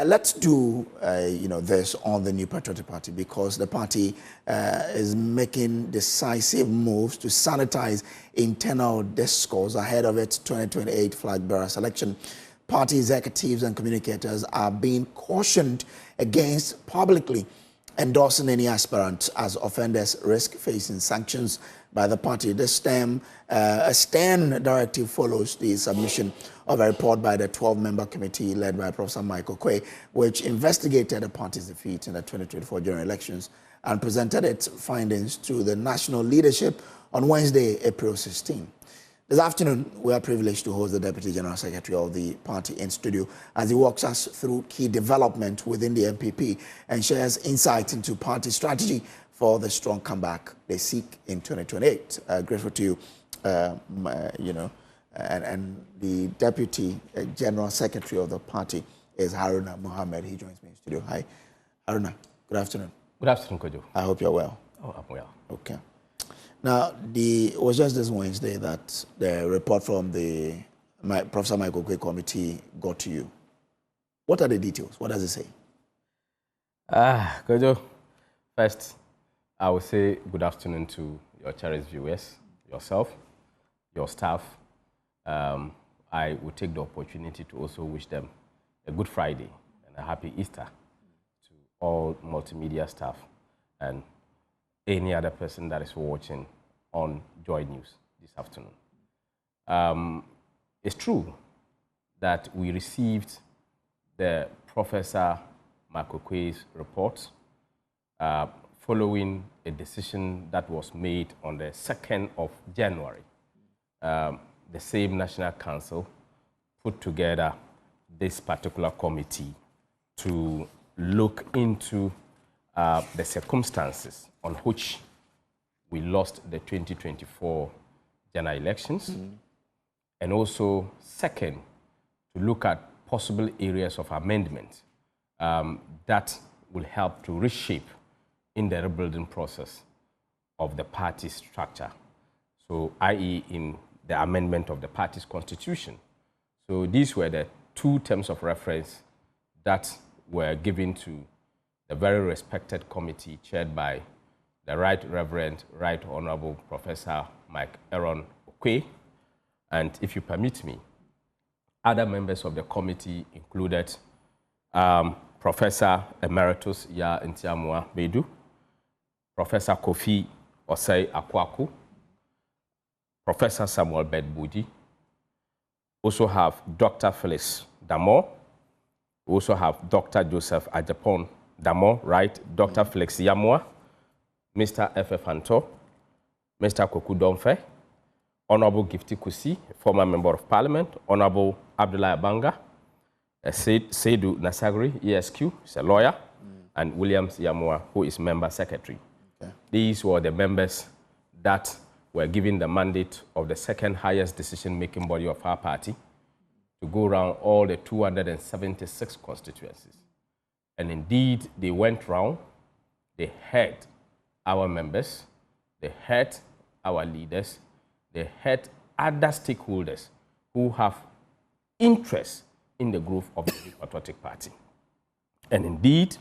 Let's do, this on the New Patriotic Party, because the party is making decisive moves to sanitize internal discourse ahead of its 2028 flag bearer selection. Party executives and communicators are being cautioned against publicly endorsing any aspirant as offenders risk facing sanctions by the party. This stern directive follows the submission of a report by the 12-member committee led by Professor Mike Oquaye, which investigated the party's defeat in the 2024 general elections and presented its findings to the national leadership on Wednesday, April 16. This afternoon, we are privileged to host the Deputy General Secretary of the party in studio as he walks us through key development within the NPP and shares insight into party strategy for the strong comeback they seek in 2028. Grateful to you, and the Deputy General Secretary of the party is Haruna Mohammed. He joins me in studio. Hi, Haruna. Good afternoon. Good afternoon, Kojo. I hope you're well. Oh, I'm well. Okay. Now, it was just this Wednesday that the report from the Professor Mike Oquaye committee got to you. What are the details? What does it say? Kojo, first, I will say good afternoon to your cherished viewers, yourself, your staff. I will take the opportunity to also wish them a good Friday and a happy Easter to all multimedia staff and any other person that is watching on Joy News this afternoon. It's true that we received the Professor Mike Oquaye's report following a decision that was made on the 2nd of January. The same National Council put together this particular committee to look into the circumstances on which we lost the 2024 general elections, and also, second, to look at possible areas of amendment that will help to reshape in the rebuilding process of the party structure, so i.e. in the amendment of the party's constitution. So these were the two terms of reference that were given to the very respected committee chaired by the Right Reverend, Right Honorable Professor Mike Oquaye. And if you permit me, other members of the committee included Professor Emeritus Ya Ntiamua Bedu, Professor Kofi Osei Akwaku, Professor Samuel Bedbudi, also have Dr. Phyllis Damore, we also have Dr. Joseph Ajapon Damore, right? Dr. Felix Yamua, Mr. F.F. Anto, Mr. Koku Domfe, Honorable Gifty Kusi, former Member of Parliament, Honorable Abdullah Abanga, Seidu Nasagri, ESQ, is a lawyer, and Williams Yamua, who is Member Secretary. Okay. These were the members that were given the mandate of the second highest decision-making body of our party to go around all the 276 constituencies. And indeed, they went round, they heard our members, they heard our leaders, they heard other stakeholders who have interest in the growth of the Patriotic Party. And indeed,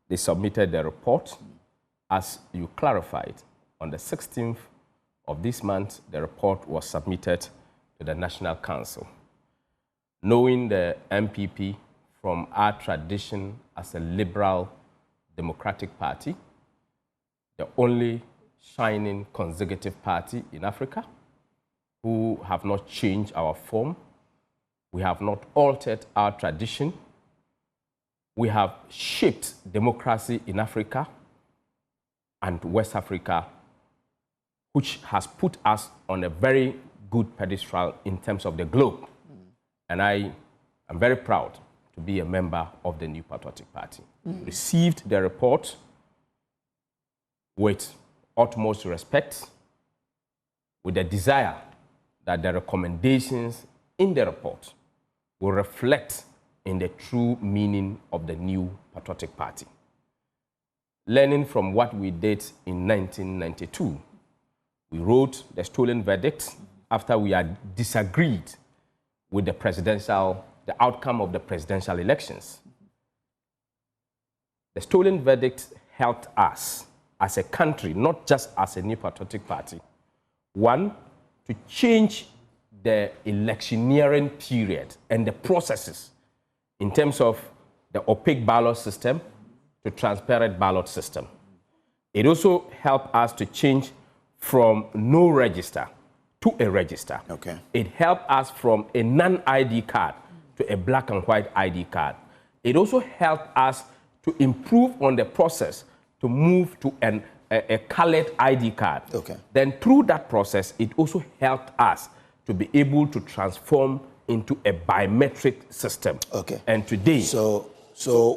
they submitted the report, as you clarified. On the 16th of this month, the report was submitted to the National Council. Knowing the NPP from our tradition as a liberal democratic party, the only shining consecutive party in Africa, who have not changed our form, we have not altered our tradition, we have shaped democracy in Africa and West Africa, which has put us on a very good pedestal in terms of the globe. And I am very proud to be a member of the New Patriotic Party. Received the report with utmost respect, with the desire that the recommendations in the report will reflect in the true meaning of the New Patriotic Party. Learning from what we did in 1992, we wrote the stolen verdict after we had disagreed with the outcome of the presidential elections. The stolen verdict helped us as a country, not just as a New Patriotic Party, one, to change the electioneering period and the processes in terms of the opaque ballot system to transparent ballot system. It also helped us to change from no register to a register. Okay. It helped us from a non-ID card to a black and white ID card. It also helped us to improve on the process to move to a colored ID card. Okay. Then through that process, it also helped us to be able to transform into a biometric system. Okay. And today, So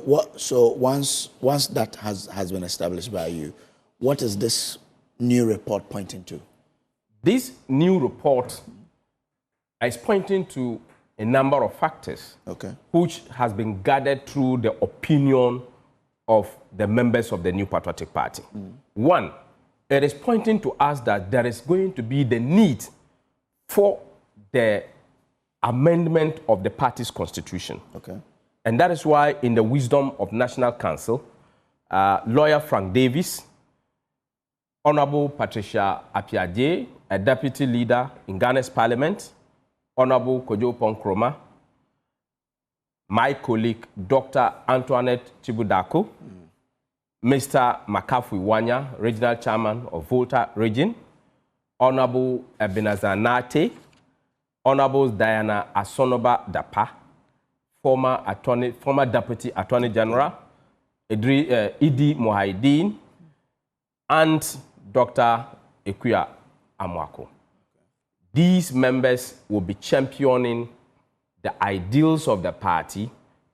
once that has been established by you, what is this new report pointing to? this new report is pointing to a number of factors, okay, which has been gathered through the opinion of the members of the New Patriotic Party. One, it is pointing to us that there is going to be the need for the amendment of the party's constitution. Okay. And that is why, in the wisdom of National Council, lawyer Frank Davis, Honorable Patricia Apiaje, a deputy leader in Ghana's parliament, Honorable Kojo Ponkroma, my colleague, Dr. Antoinette Chibudako, Mr. Makafui Wanya, regional chairman of Volta region, Honorable Ebenezer Nate, Honorable Diana Asonoba Dapa, former Deputy Attorney General, Idi Mohideen, and Dr. Ekuya Amwako. These members will be championing the ideals of the party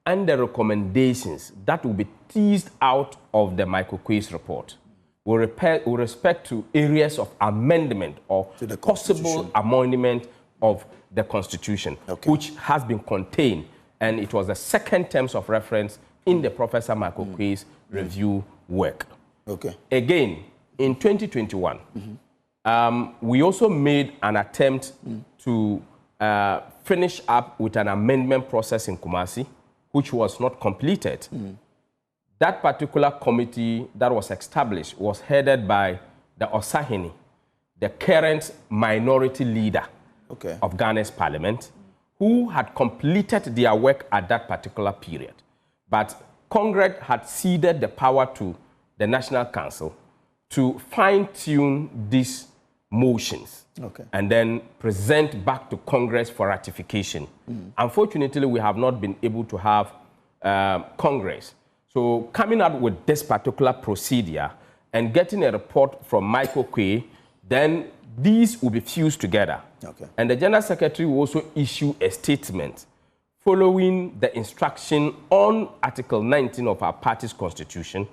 and the recommendations that will be teased out of the Mike Oquaye's report with respect to areas of amendment or possible amendment of the Constitution, okay, which has been contained, and it was the second terms of reference in the Professor Mike Oquaye's review work. Okay. Again, in 2021, we also made an attempt to finish up with an amendment process in Kumasi, which was not completed. That particular committee that was established was headed by the Osahini, the current minority leader of Ghana's parliament, who had completed their work at that particular period. But Congress had ceded the power to the National Council to fine-tune these motions and then present back to Congress for ratification. Unfortunately, we have not been able to have Congress. So coming out with this particular procedure and getting a report from Mike Oquaye, then these will be fused together. And the General Secretary will also issue a statement following the instruction on Article 19 of our party's constitution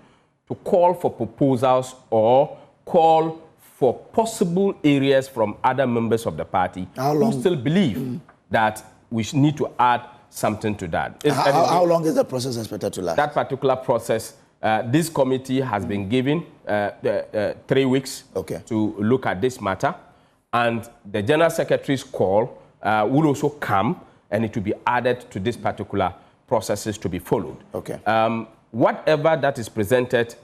to call for proposals or call for possible areas from other members of the party who still believe that we need to add something to that. How long is the process expected to last? That particular process, this committee has been given 3 weeks to look at this matter, and the General Secretary's call will also come, and it will be added to this particular processes to be followed. Whatever that is presented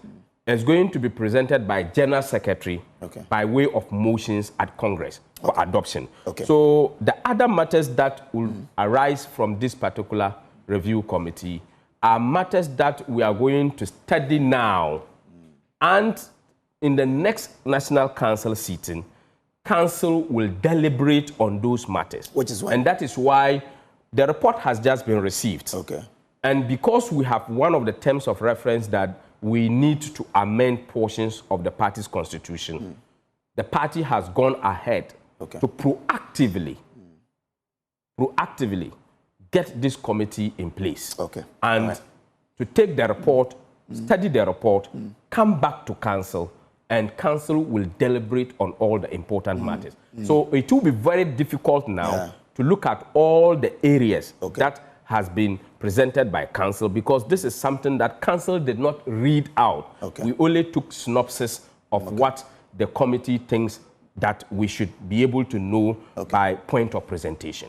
is going to be presented by General Secretary by way of motions at Congress for adoption. So the other matters that will arise from this particular review committee are matters that we are going to study now. And in the next National Council sitting, Council will deliberate on those matters. And that is why the report has just been received. And because we have one of the terms of reference that we need to amend portions of the party's constitution, the party has gone ahead to proactively get this committee in place. And to take the report, study the report, come back to Council, and Council will deliberate on all the important matters. So it will be very difficult now to look at all the areas that has been presented by Council, because this is something that Council did not read out. We only took synopsis of what the committee thinks that we should be able to know by point of presentation.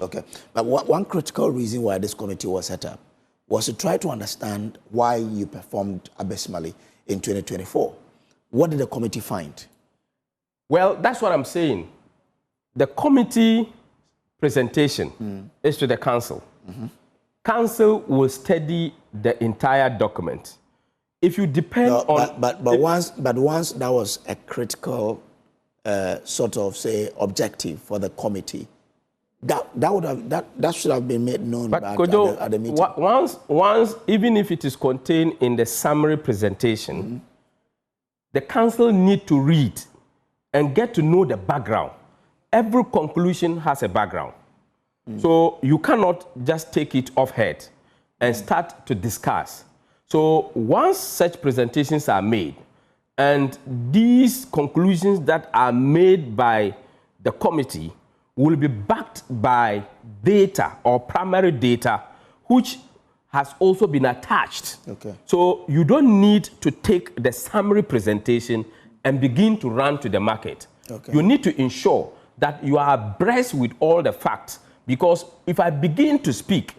But one critical reason why this committee was set up was to try to understand why you performed abysmally in 2024. What did the committee find? Well, that's what I'm saying. The committee presentation is to the council. Council will study the entire document. If you depend on... But once that was a critical sort of, say, objective for the committee, that should have been made known at the meeting. Once, even if it is contained in the summary presentation, the council need to read and get to know the background. Every conclusion has a background. So you cannot just take it off head and start to discuss. So once such presentations are made, and these conclusions that are made by the committee will be backed by data or primary data, which has also been attached. Okay. So you don't need to take the summary presentation and begin to run to the market. Okay. You need to ensure that you are abreast with all the facts, because if I begin to speak,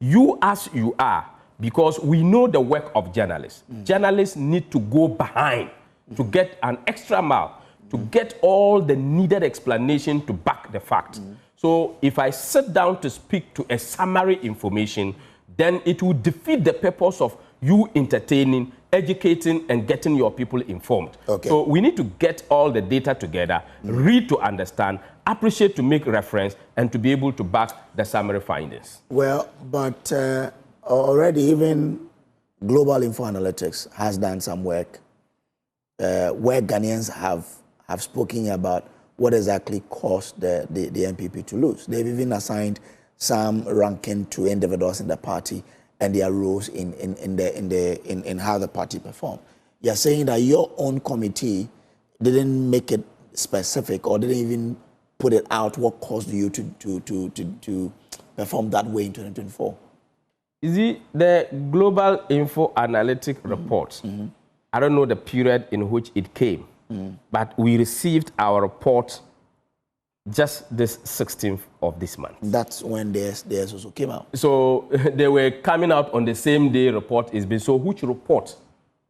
you as you are, because we know the work of journalists. Journalists need to go behind to get an extra mile, to get all the needed explanation to back the fact. So if I sit down to speak to a summary information, then it will defeat the purpose of you entertaining, educating, and getting your people informed. Okay. So we need to get all the data together, read to understand, appreciate to make reference, and to be able to back the summary findings. Well, but already even Global Info Analytics has done some work where Ghanaians have spoken about what exactly caused the NPP to lose. They've even assigned some ranking to individuals in the party and their roles in how the party performed. You're saying that your own committee didn't make it specific or didn't even put it out what caused you to perform that way in 2024. You see, the Global Info Analytic report, I don't know the period in which it came, but we received our report just this 16th of this month. That's when theirs also came out. So they were coming out on the same day report is being. So which report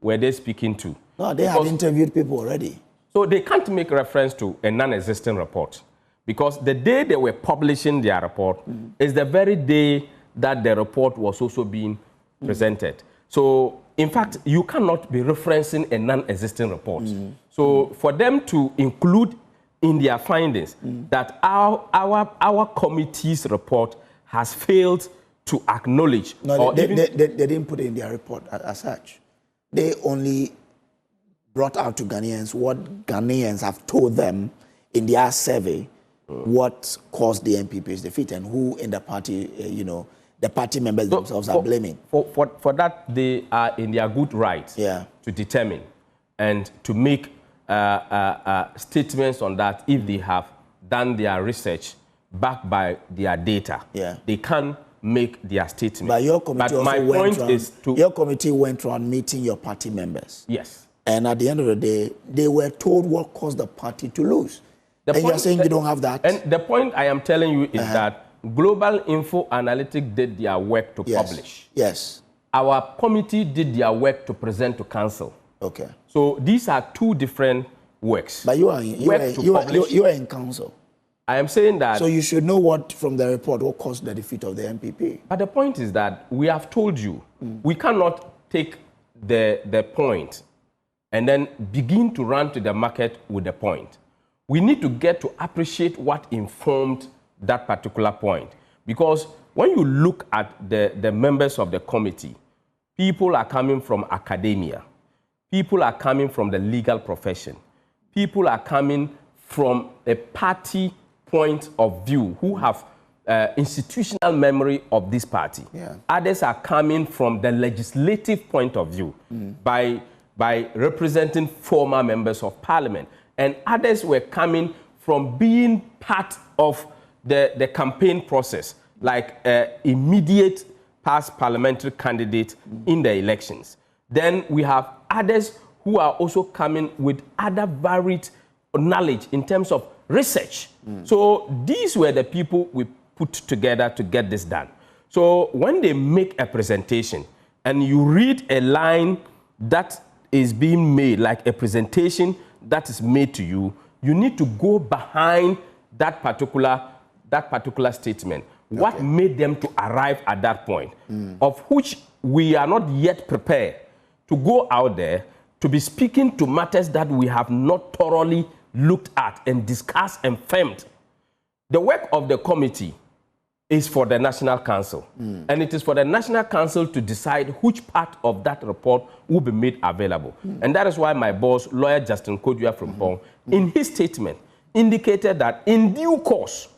were they speaking to? No, they have interviewed people already. So they can't make reference to a non-existent report, because the day they were publishing their report is the very day that the report was also being presented. So in fact, you cannot be referencing a non-existent report. So for them to include in their findings that our committee's report has failed to acknowledge. No, they didn't put it in their report as such. They only brought out to Ghanaians what Ghanaians have told them in their survey what caused the NPP's defeat and who in the party, the party members themselves are blaming. For that, they are in their good right to determine and to make statements on that if they have done their research backed by their data. They can make their statement. But your committee your committee went around meeting your party members. Yes. And at the end of the day, they were told what caused the party to lose. And you're saying you don't have that? And the point I am telling you is that Global Info Analytics did their work to publish. Yes. Our committee did their work to present to council. Okay. So these are two different works. But you are in council. I am saying that... So you should know what, from the report, what caused the defeat of the NPP. But the point is that we have told you, we cannot take the point and then begin to run to the market with the point. We need to get to appreciate what informed that particular point. Because when you look at the members of the committee, people are coming from academia. People are coming from the legal profession. People are coming from a party point of view who have institutional memory of this party. Others are coming from the legislative point of view by representing former members of parliament. And others were coming from being part of the campaign process, like immediate past parliamentary candidate in the elections. Then we have others who are also coming with other varied knowledge in terms of research. So these were the people we put together to get this done. So when they make a presentation and you read a line that is being made, like a presentation that is made to you, you need to go behind that particular statement. Okay. What made them to arrive at that point, of which we are not yet prepared to go out there to be speaking to matters that we have not thoroughly looked at and discussed and firmed. The work of the committee is for the National Council. And it is for the National Council to decide which part of that report will be made available. And that is why my boss, lawyer Justin Kodua from Pong, in his statement, indicated that in due course,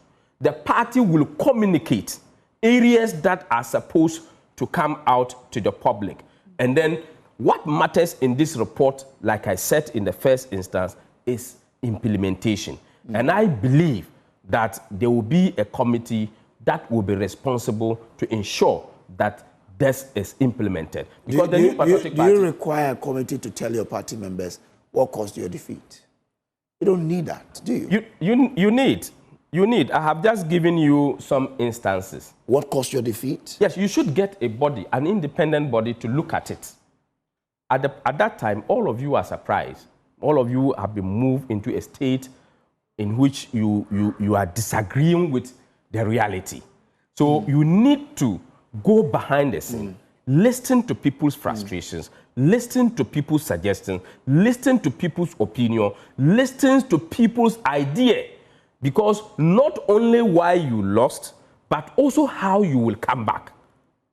the party will communicate areas that are supposed to come out to the public. And then what matters in this report, like I said in the first instance, is implementation. And I believe that there will be a committee that will be responsible to ensure that this is implemented. Because do you require a committee to tell your party members what caused your defeat? You don't need that, do you? You need. I have just given you some instances. What caused your defeat? Yes, you should get a body, an independent body, to look at it. At that time, all of you are surprised. All of you have been moved into a state in which you are disagreeing with the reality. So you need to go behind the scene, listen to people's frustrations, listen to people's suggestions, listen to people's opinion, listen to people's idea. Because not only why you lost, but also how you will come back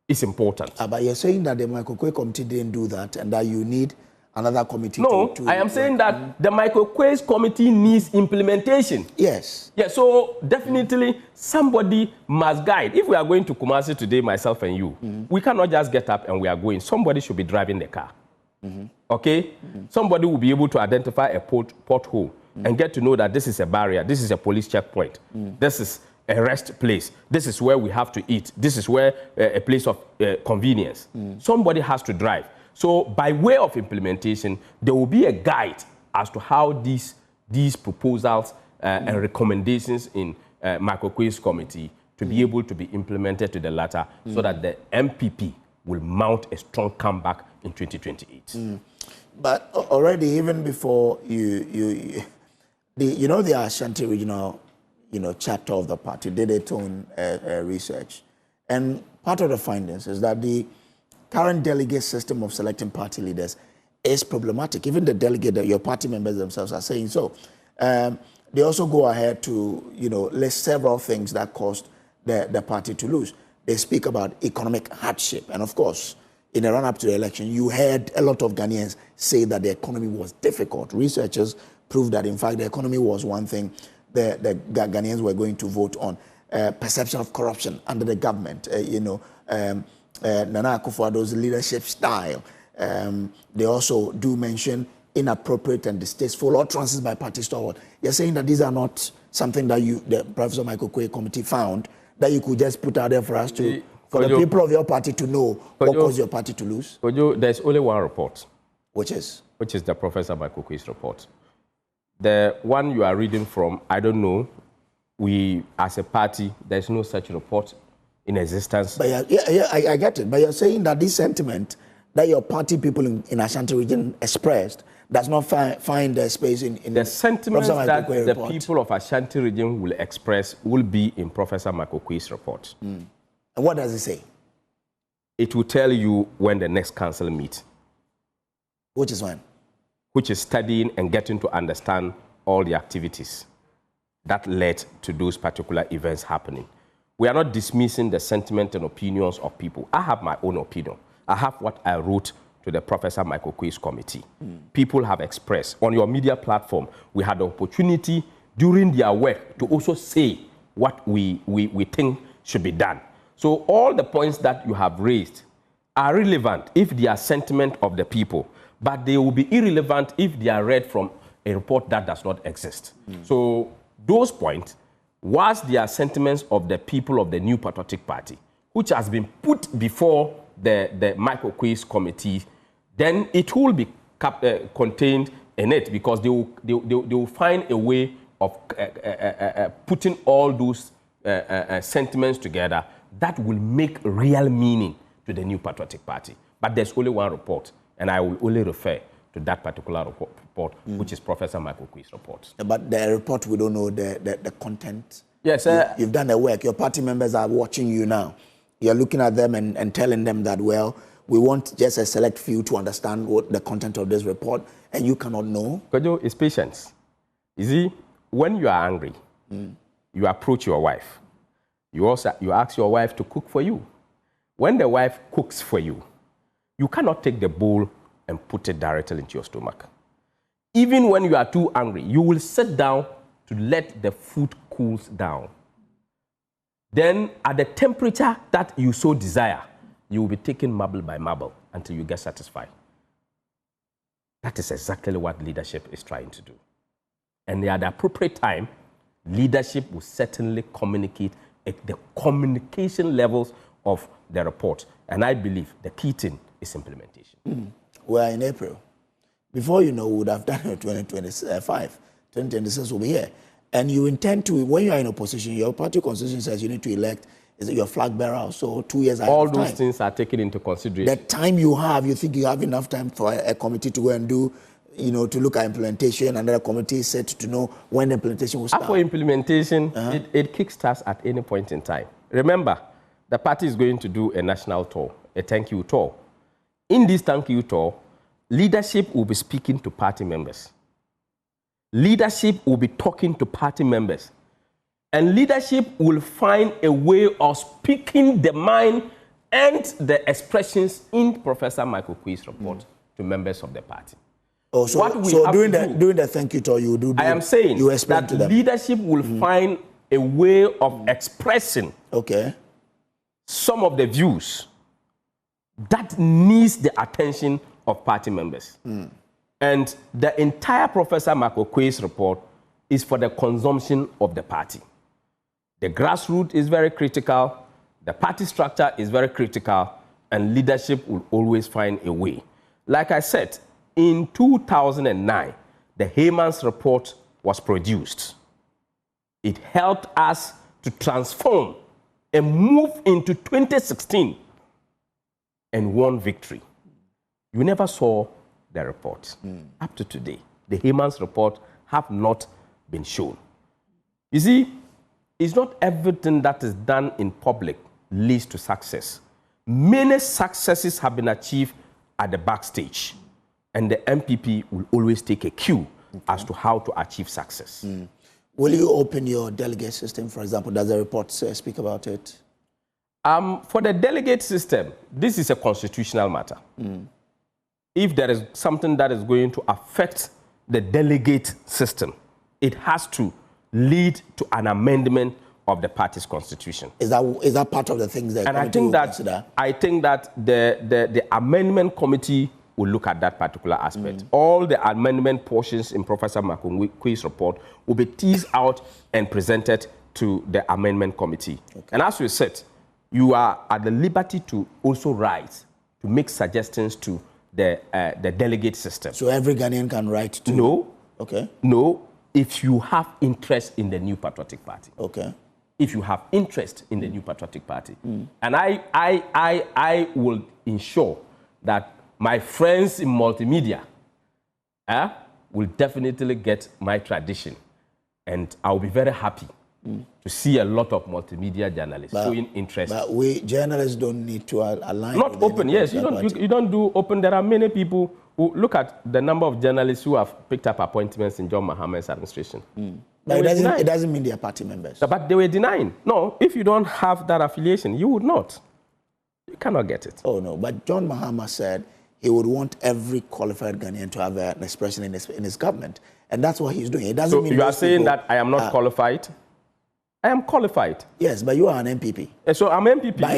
is important. But you're saying that the Mike Oquaye committee didn't do that and that you need another committee to I am saying that the Mike Oquaye's committee needs implementation. Yes. Yeah, so definitely somebody must guide. If we are going to Kumasi today, myself and you, we cannot just get up and we are going. Somebody should be driving the car. Okay? Somebody will be able to identify a pothole and get to know that this is a barrier, this is a police checkpoint, this is a rest place, this is where we have to eat, this is where a place of convenience. Somebody has to drive. So by way of implementation, there will be a guide as to how these proposals and recommendations in Mike Oquaye's committee to be able to be implemented to the latter so that the NPP will mount a strong comeback in 2028. But already, even before the Ashanti regional, chapter of the party did its own research, and part of the findings is that the current delegate system of selecting party leaders is problematic. Even the delegate, your party members themselves are saying so. They also go ahead to, list several things that caused the party to lose. They speak about economic hardship. And of course, in the run-up to the election, you heard a lot of Ghanaians say that the economy was difficult. Researchers proved that, in fact, the economy was one thing the Ghanaians were going to vote on. Perception of corruption under the government, Nana Akufo-Addo's leadership style. They also do mention inappropriate and distasteful utterances by party stalwart. You're saying that these are not something that the Professor Mike Oquaye committee found that you could just put out there for us to, for the people of your party to know what caused your party to lose? There's only one report. Which is? Which is the Professor Mike Oquaye's report. The one you are reading from, I don't know. We, as a party, there's no such report in existence. But I get it. But you're saying that this sentiment that your party people in Ashanti region expressed does not find a space in the sentiments that the people of Ashanti region will express will be in Professor Mike Oquaye's report. And what does it say? It will tell you when the next council meets. Which is when? Which is studying and getting to understand all the activities that led to those particular events happening. We are not dismissing the sentiment and opinions of people. I have my own opinion. I have what I wrote to the Professor Mike Oquaye's committee. People have expressed. On your media platform, we had the opportunity during their work to also say what we think should be done. So all the points that you have raised are relevant if they are sentiment of the people, but they will be irrelevant if they are read from a report that does not exist. So those points, whilst they are sentiments of the people of the New Patriotic Party, which has been put before the Mike Oquaye's committee, then it will be contained in it, because they will find a way of putting all those sentiments together that will make real meaning to the New Patriotic Party. But there's only one report, and I will only refer to that particular report, which is Professor Mike Oquaye's report. But the report, we don't know the content. Yes, you've done the work. Your party members are watching you now. You're looking at them and telling them that, well, we want just a select few to understand what the content of this report, and you cannot know. Kojo, it's patience. You see, when you are angry, you approach your wife. You ask your wife to cook for you. When the wife cooks for you, you cannot take the bowl and put it directly into your stomach. Even when you are too angry, you will sit down to let the food cool down. Then, at the temperature that you so desire, you will be taking marble by marble until you get satisfied. That is exactly what leadership is trying to do. And at the appropriate time, leadership will certainly communicate at the communication levels of the report. And I believe the key thing is implementation. We're in April. Before you know, we would have done it 2025. 2026 will be here. And you intend to, when you are in opposition, your party constitution says you need to elect, is it your flag bearer? So 2 years ahead all of those time. things are taken into consideration. The time you have, you think you have enough time for a committee to go and do, to look at implementation, and then a committee is set to know when the implementation will start. After implementation, it kickstarts at any point in time. Remember, the party is going to do a national tour, a thank you tour. In this thank you tour, leadership will be speaking to party members. Leadership will be talking to party members. And leadership will find a way of speaking the mind and the expressions in Professor Mike Oquaye's report to members of the party. Oh, so during the thank you tour, you do. I am saying that leadership will find a way of expressing some of the views that needs the attention of party members. And the entire Professor Mike Oquaye's report is for the consumption of the party. The grassroots is very critical, the party structure is very critical, and leadership will always find a way. Like I said, in 2009, the Heyman's report was produced. It helped us to transform and move into 2016 and won victory. You never saw the report. Up to today, the Heyman's report have not been shown. You see, it's not everything that is done in public leads to success. Many successes have been achieved at the backstage, and the NPP will always take a cue as to how to achieve success. Will you open your delegate system, for example? Does the report speak about it? For the delegate system, this is a constitutional matter. If there is something that is going to affect the delegate system, it has to lead to an amendment of the party's constitution. Is that part of the things that? And I think that the amendment committee will look at that particular aspect. All the amendment portions in Professor Mike Oquaye's report will be teased out and presented to the amendment committee. And as we said, you are at the liberty to also write, to make suggestions to the delegate system. So every Ghanaian can write to? No. Okay. No, if you have interest in the New Patriotic Party. Okay. If you have interest in the New Patriotic Party. And I will ensure that my friends in multimedia will definitely get my tradition. And I'll be very happy to see a lot of multimedia journalists showing interest. But we journalists don't need to align. Not open, yes. You don't do open. There are many people who look at the number of journalists who have picked up appointments in John Mahamed's administration. But it doesn't mean they are party members. But they were denying. No, if you don't have that affiliation, you would not. You cannot get it. Oh, no. But John Mahama said he would want every qualified Ghanaian to have an expression in his government. And that's what he's doing. It doesn't mean you are saying that I am not qualified? I am qualified. Yes, but you are an MPP. So I'm MPP. But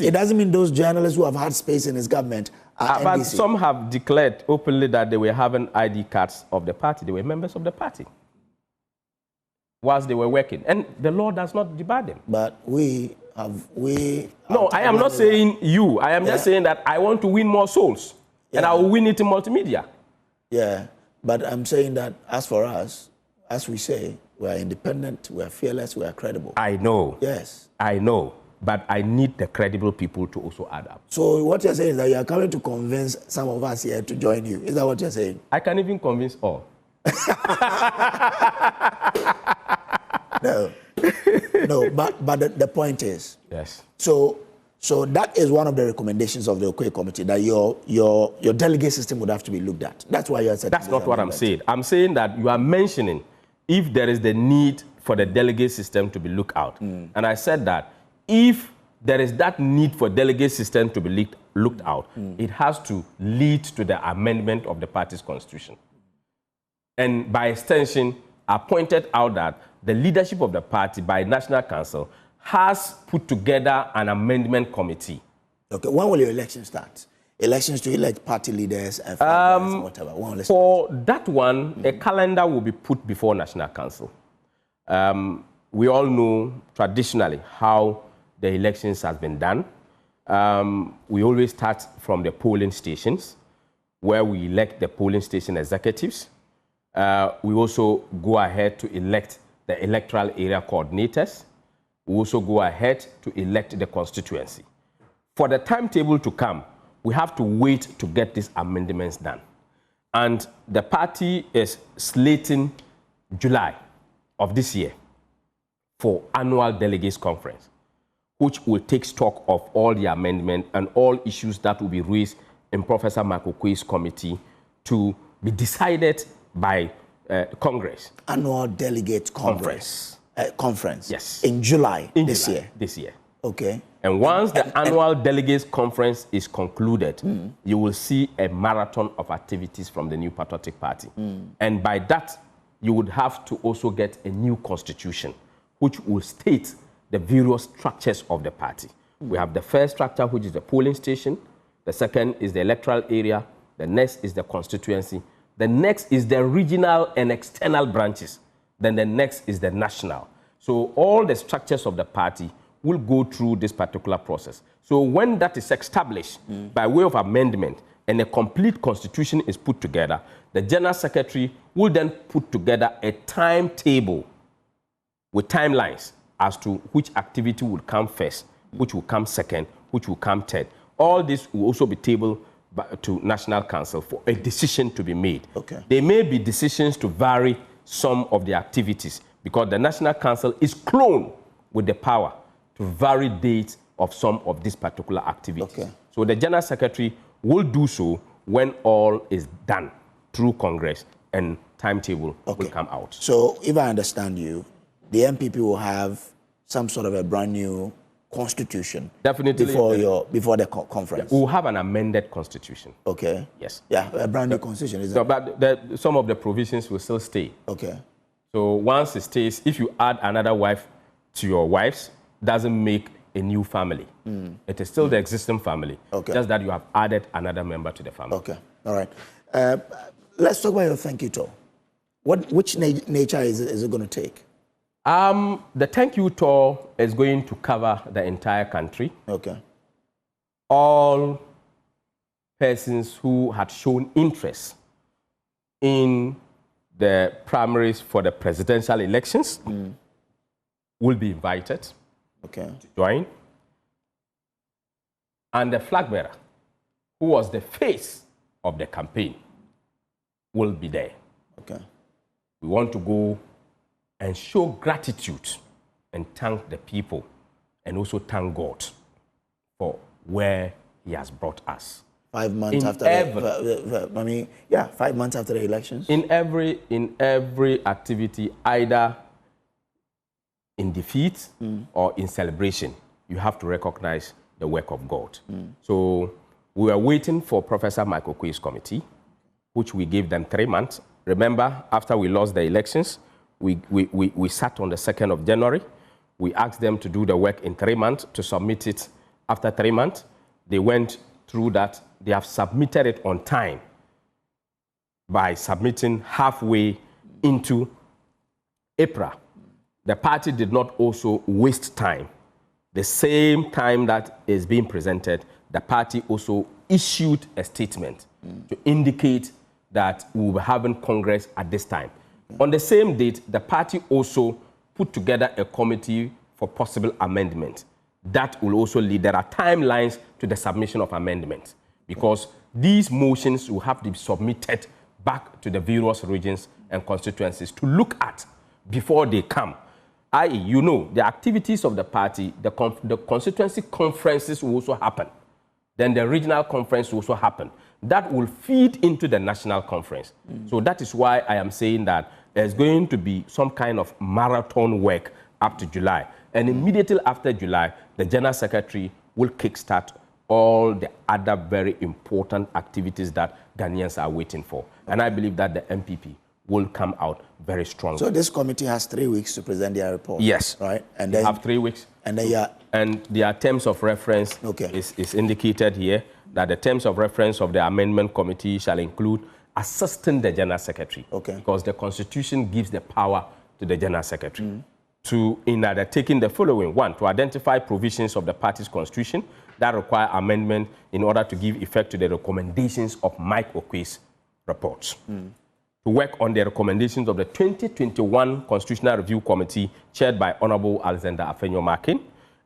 it doesn't mean those journalists who have had space in his government are but NDC. Some have declared openly that they were having ID cards of the party. They were members of the party whilst they were working. And the law does not debar them. But No, I am not saying you. I am just saying that I want to win more souls. And I will win it in multimedia. Yeah, but I'm saying that as for us, as we say, we are independent, we are fearless, we are credible. I know. Yes. I know. but I need the credible people to also add up. So what you're saying is that you are coming to convince some of us here to join you. Is that what you're saying? I can even convince all. No, no, but the point is, yes. So that is one of the recommendations of the Oquaye Committee, that your delegate system would have to be looked at. That's why you're saying. That's not what I'm saying. I'm saying that you are mentioning if there is the need for the delegate system to be looked out. And I said that if there is that need for delegate system to be looked out, it has to lead to the amendment of the party's constitution. And by extension, I pointed out that the leadership of the party by National Council has put together an amendment committee. Okay, when will your elections start? Elections to elect party leaders and whatever. For that one, a calendar will be put before National Council. We all know traditionally how the elections has been done. We always start from the polling stations, where we elect the polling station executives. We also go ahead to elect the electoral area coordinators. We also go ahead to elect the constituency. For the timetable to come, we have to wait to get these amendments done. And the party is slating July of this year for annual delegates conference, which will take stock of all the amendments and all issues that will be raised in Professor Mike Oquaye's committee to be decided by Congress. Annual delegate conference. Conference. Yes. In July this year. This year. Okay. And once the annual delegates conference is concluded, you will see a marathon of activities from the New Patriotic Party. And by that, you would have to also get a new constitution, which will state the various structures of the party. We have the first structure, which is the polling station. The second is the electoral area. The next is the constituency. The next is the regional and external branches. Then the next is the national. So all the structures of the party will go through this particular process. So when that is established by way of amendment and a complete constitution is put together, the General Secretary will then put together a timetable with timelines as to which activity will come first, which will come second, which will come third. All this will also be tabled to National Council for a decision to be made. Okay. There may be decisions to vary some of the activities because the National Council is cloned with the power to vary dates of some of these particular activities. Okay. So the General Secretary will do so when all is done through Congress and timetable will come out. So if I understand you, the NPP will have some sort of a brand new constitution definitely before the conference. We'll have an amended constitution. Okay. Yes. Yeah, a brand new constitution, isn't it? But some of the provisions will still stay. Okay. So once it stays, if you add another wife to your wives, doesn't make a new family. It is still the existing family. Okay. Just that you have added another member to the family. Okay. All right. Let's talk about your thank you tour. Which nature is it going to take? The thank you tour is going to cover the entire country. Okay. All persons who had shown interest in the primaries for the presidential elections will be invited to join. And the flag bearer, who was the face of the campaign, will be there. Okay. We want to go and show gratitude and thank the people and also thank God for where he has brought us. 5 months after 5 months after the elections? In every activity, either in defeat or in celebration, you have to recognize the work of God. So we are waiting for Professor Mike Oquaye's committee, which we gave them 3 months. Remember, after we lost the elections, we sat on the 2nd of January. We asked them to do the work in 3 months, to submit it after 3 months. They went through that. They have submitted it on time by submitting halfway into April. The party did not also waste time. The same time that is being presented, the party also issued a statement to indicate that we will be having Congress at this time. On the same date, the party also put together a committee for possible amendment. that will also lead. There are timelines to the submission of amendments because these motions will have to be submitted back to the various regions and constituencies to look at before they come. I.e., you know, the activities of the party, the constituency conferences will also happen. Then the regional conference will also happen. That will feed into the national conference. So that is why I am saying that there's going to be some kind of marathon work up to July. And immediately after July, the General Secretary will kickstart all the other very important activities that Ghanaians are waiting for. And I believe that the NPP will come out very strong. So this committee has 3 weeks to present their report. Yes. Right? And they then have 3 weeks. And then and their terms of reference is indicated here that the terms of reference of the amendment committee shall include assisting the General Secretary. Because the Constitution gives the power to the General Secretary to, in undertaking the following: 1, to identify provisions of the party's constitution that require amendment in order to give effect to the recommendations of Mike Oquaye's reports. To work on the recommendations of the 2021 Constitutional Review Committee chaired by Honorable Alexander Afenyo-Markin,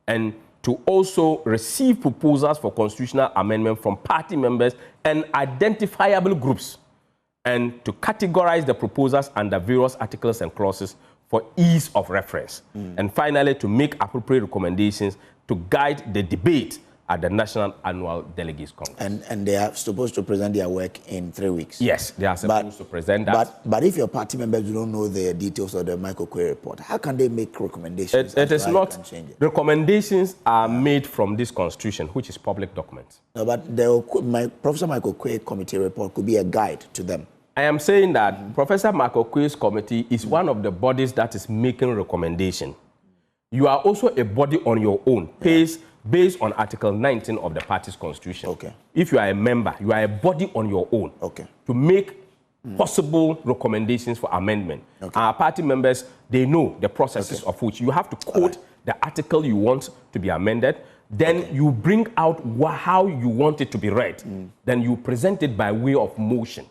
and to also receive proposals for constitutional amendment from party members and identifiable groups, and to categorize the proposals under various articles and clauses for ease of reference. And finally, to make appropriate recommendations to guide the debate at the National Annual Delegates Congress. And they are supposed to present their work in 3 weeks. Yes, they are supposed to present that. But if your party members don't know the details of the Mike Oquaye report, how can they make recommendations? It is not. Recommendations are made from this constitution, which is public document. No, but Professor Mike Oquaye committee report could be a guide to them. I am saying that Professor Mike Oquaye's committee is one of the bodies that is making recommendation. You are also a body on your own, based on Article 19 of the party's constitution. If you are a member, you are a body on your own to make possible recommendations for amendment. Our party members, they know the processes of which you have to quote the article you want to be amended. Then you bring out how you want it to be read. Then you present it by way of motion.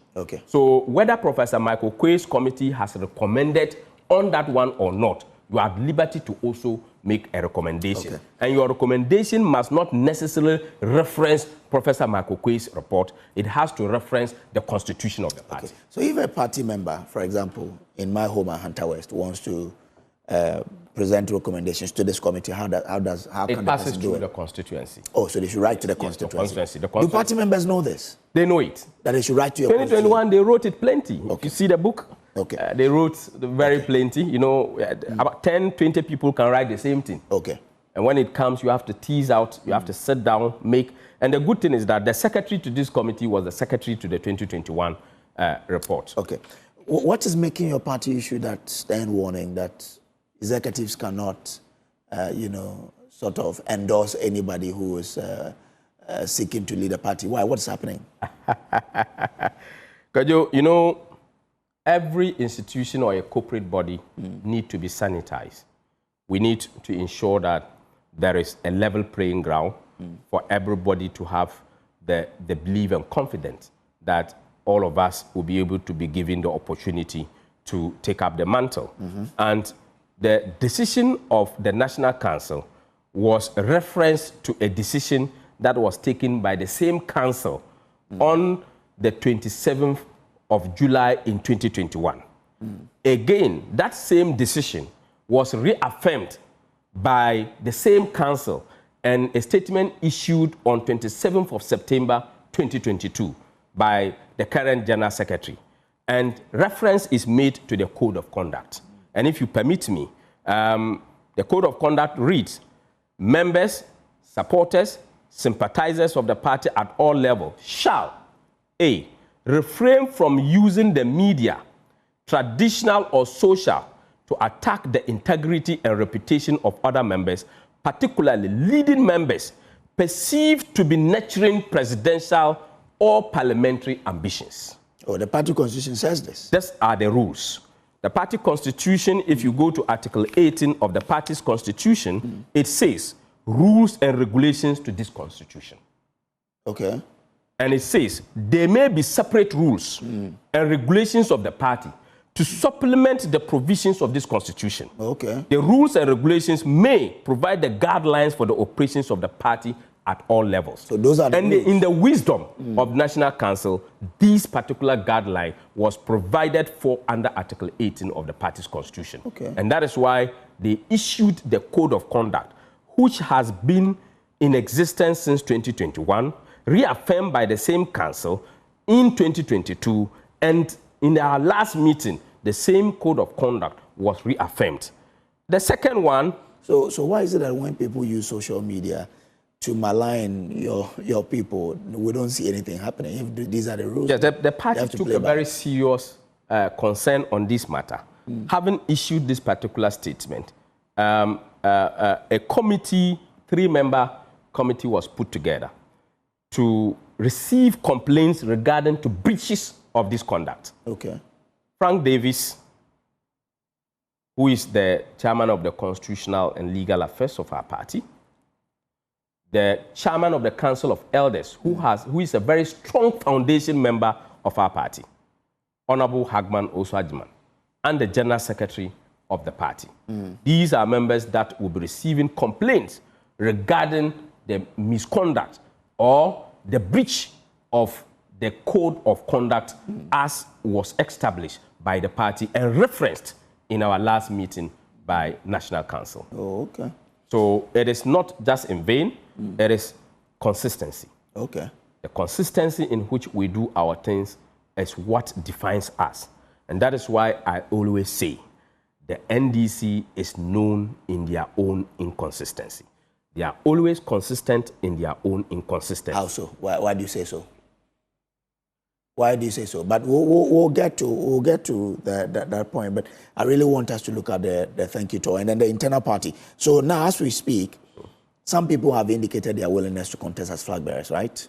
So whether Professor Mike Oquaye's committee has recommended on that one or not, you are at liberty to also make a recommendation. And your recommendation must not necessarily reference Professor Mike Oquaye's report. It has to reference the constitution of the party. So if a party member, for example, in my home at Hunter West, wants to present recommendations to this committee, how can it passes through the constituency? Oh, so they should write to the constituency. The Do party members know this? They know it. That they should write to your 2021, they wrote it plenty. You see the book? They wrote very plenty. You know, about 10, 20 people can write the same thing. And when it comes, you have to tease out, you have to sit down, make. And the good thing is that the secretary to this committee was the secretary to the 2021 report. What is making your party issue that stern warning that executives cannot, sort of endorse anybody who is seeking to lead a party? Why? What's happening? Kajo, you know, every institution or a corporate body need to be sanitized. We need to ensure that there is a level playing ground for everybody to have the belief and confidence that all of us will be able to be given the opportunity to take up the mantle. And the decision of the National Council was a reference to a decision that was taken by the same council on the 27th of July in 2021. Again, that same decision was reaffirmed by the same council and a statement issued on 27th of September 2022 by the current General Secretary. And reference is made to the Code of Conduct. And if you permit me, the Code of Conduct reads, members, supporters, sympathizers of the party at all levels shall, A, refrain from using the media, traditional or social, to attack the integrity and reputation of other members, particularly leading members perceived to be nurturing presidential or parliamentary ambitions. Oh, the party constitution says this. These are the rules. The party constitution, if you go to Article 18 of the party's constitution, it says rules and regulations to this constitution. And it says there may be separate rules and regulations of the party to supplement the provisions of this constitution. Okay. The rules and regulations may provide the guidelines for the operations of the party at all levels. So those are the rules. In the wisdom of National Council, this particular guideline was provided for under Article 18 of the party's constitution. Okay. And that is why they issued the Code of Conduct, which has been in existence since 2021, reaffirmed by the same council in 2022, and in our last meeting, the same Code of Conduct was reaffirmed. The second one... So why is it that when people use social media to malign your people, we don't see anything happening? If these are the rules, yes, the party took a very serious concern on this matter. Having issued this particular statement, a committee, 3-member committee was put together to receive complaints regarding to breaches of this conduct. Okay. Frank Davis, who is the chairman of the Constitutional and Legal Affairs of our party, the chairman of the Council of Elders, who is a very strong foundation member of our party, Honorable Hagman Osuajiman, and the General Secretary of the party. These are members that will be receiving complaints regarding the misconduct or the breach of the Code of Conduct as was established by the party and referenced in our last meeting by National Council. Oh, okay. So it is not just in vain, it is consistency. Okay. The consistency in which we do our things is what defines us. And that is why I always say the NDC is known in their own inconsistency. They are always consistent in their own inconsistency. How so? Why do you say so? Why do you say so? But we'll get to that point. But I really want us to look at the thank you tour and then the internal party. So now, as we speak, some people have indicated their willingness to contest as flag bearers, right?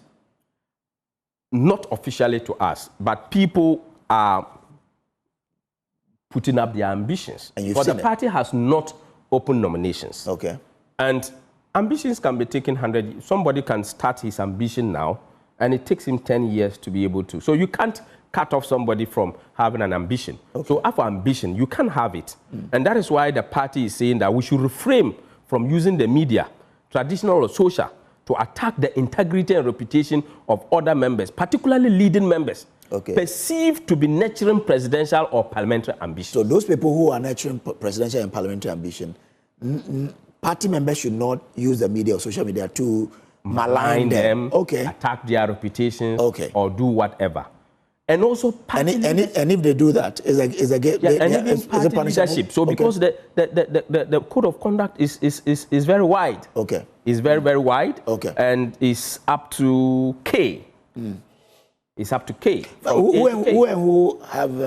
Not officially to us, but people are putting up their ambitions. And but the party has not opened nominations. Okay. And ambitions can be taken 100 years. Somebody can start his ambition now, and it takes him 10 years to be able to. So you can't cut off somebody from having an ambition. Okay. So after ambition, you can't have it. And that is why the party is saying that we should refrain from using the media, traditional or social, to attack the integrity and reputation of other members, particularly leading members, perceived to be nurturing presidential or parliamentary ambition. So those people who are nurturing presidential and parliamentary ambition, party members should not use the media or social media to malign them, attack their reputations, or do whatever. And also party and if they do that, is a leadership. So because the Code of Conduct is very wide. Okay. It's very, very wide. Okay. And it's up to K. It's up to K. Who have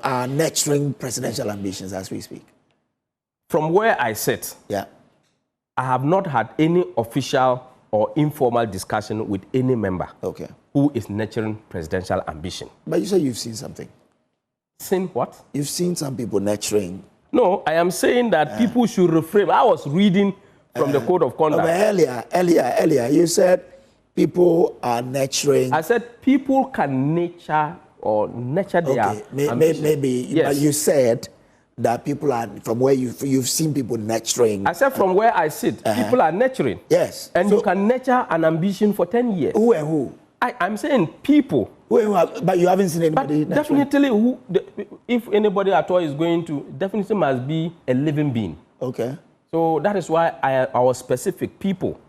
are nurturing presidential ambitions as we speak? From where I sit, I have not had any official or informal discussion with any member who is nurturing presidential ambition. But you say you've seen something. Seen what? You've seen some people nurturing. No, I am saying that people should refrain. I was reading from the Code of Conduct. Earlier, you said people are nurturing. I said people can nurture their ambition. Maybe, yes. But you said that people are, from where you've seen people nurturing. I said from where I sit, people are nurturing. Yes. And you can nurture an ambition for 10 years. Who and who? I'm saying people. But you haven't seen anybody nurturing? Definitely, if anybody at all is going to, definitely must be a living being. Okay. So that is why I was specific. People.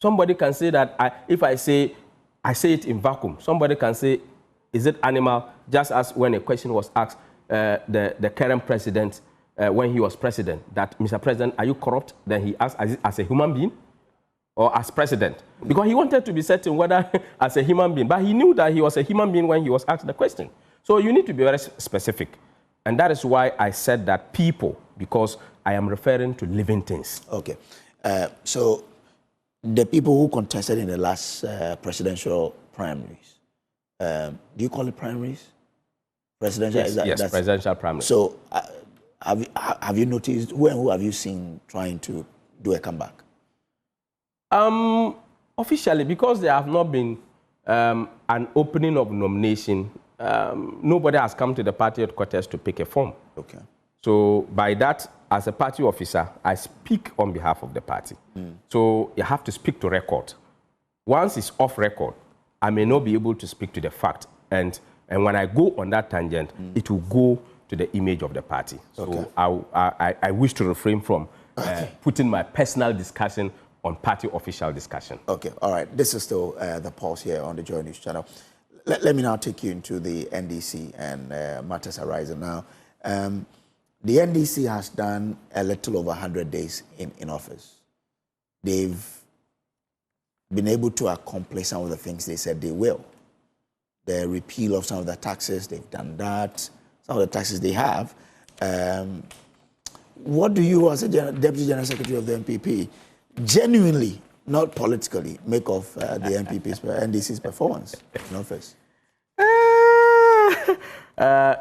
Somebody can say that if I say it in vacuum. Somebody can say, is it animal? Just as when a question was asked, the current president, when he was president, that Mr. President, are you corrupt? Then he asked, as a human being or as president? Because he wanted to be certain whether as a human being, but he knew that he was a human being when he was asked the question. So you need to be very specific. And that is why I said that people, because I am referring to living things. Okay. So the people who contested in the last presidential primaries, do you call it primaries? Presidential? Yes, presidential primaries. So have you noticed, who and who have you seen trying to do a comeback? Officially, because there have not been an opening of nomination nobody has come to the party headquarters to pick a form. Okay. So by that, as a party officer, I speak on behalf of the party. So you have to speak to record. Once it's off record, I may not be able to speak to the fact. And when I go on that tangent, it will go to the image of the party. So I wish to refrain from putting my personal discussion on party official discussion. Okay, all right. This is still the pulse here on the Joy News channel. Let me now take you into the NDC and matters arising now. The NDC has done a little over 100 days in office. They've been able to accomplish some of the things they said they will. The repeal of some of the taxes, they've done that. Some of the taxes they have. What do you, as a Deputy General Secretary of the NPP, genuinely, not politically, make of the NDC's performance in office?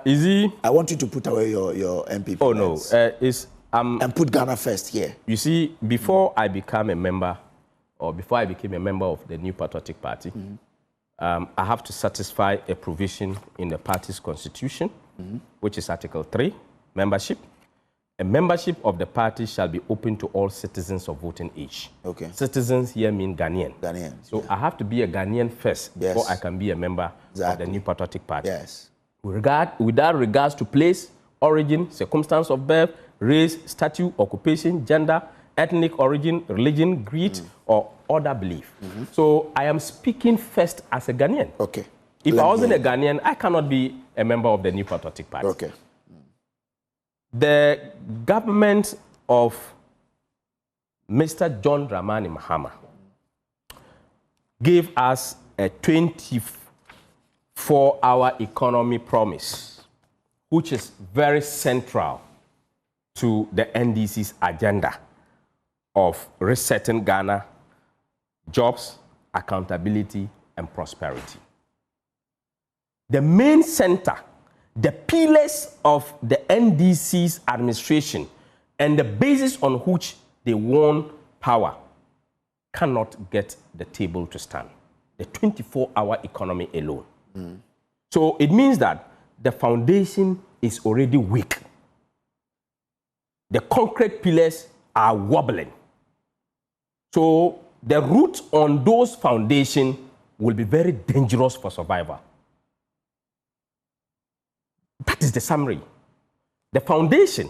Easy. I want you to put away your NPP. Oh, no. And put Ghana first here. You see, before I became a member of the New Patriotic Party, I have to satisfy a provision in the party's constitution, which is Article 3, membership. A membership of the party shall be open to all citizens of voting age. Okay. Citizens here mean Ghanaian. Ghanaian. So I have to be a Ghanaian first before I can be a member of the New Patriotic Party. Yes. Without regards to place, origin, circumstance of birth, race, status, occupation, gender, ethnic origin, religion, creed, or other belief. So I am speaking first as a Ghanaian. Okay. If I wasn't a Ghanaian, I cannot be a member of the New Patriotic Party. Okay. The government of Mr. John Dramani Mahama gave us a 24-hour economy promise, which is very central to the NDC's agenda of resetting Ghana, jobs, accountability, and prosperity. The main center, the pillars of the NDC's administration and the basis on which they won power cannot get the table to stand. The 24-hour economy alone. So it means that the foundation is already weak. The concrete pillars are wobbling. So the roots on those foundations will be very dangerous for survival. That is the summary. The foundation